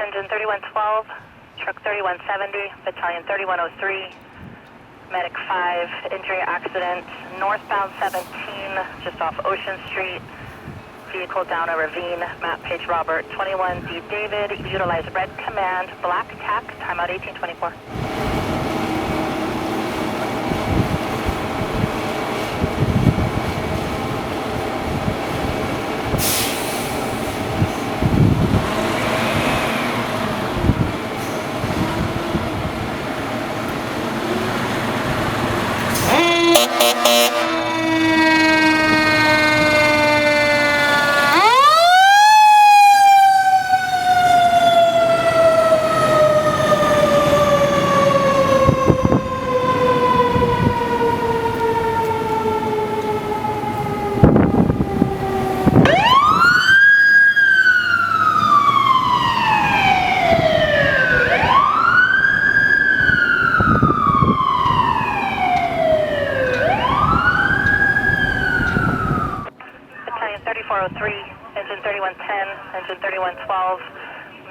Engine 3112, Truck 3170, Battalion 3103, Medic 5, injury accident, northbound 17, just off Ocean Street, vehicle down a ravine, map page Robert, 21D David, utilize red command, black tack, timeout 1824. Battalion 3403, engine 3110, engine 3112,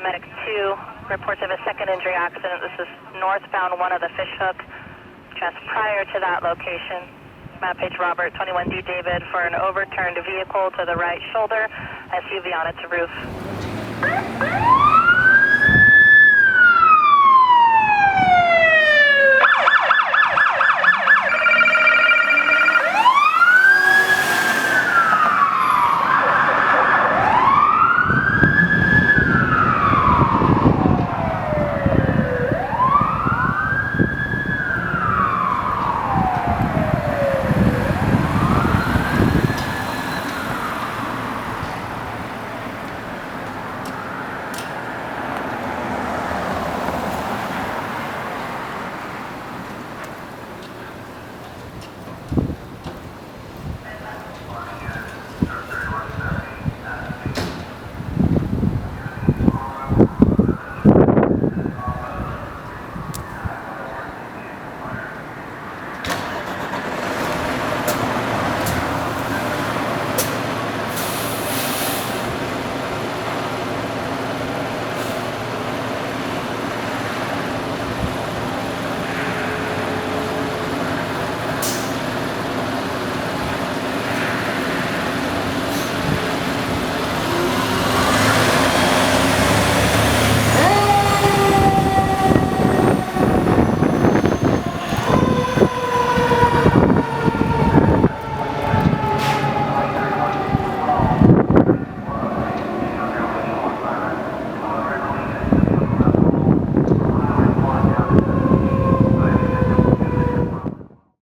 medic 2, reports of a second injury accident. This is northbound one of the fish hook, just prior to that location. Map page Robert, 21D David for an overturned vehicle to the right shoulder, SUV on its roof.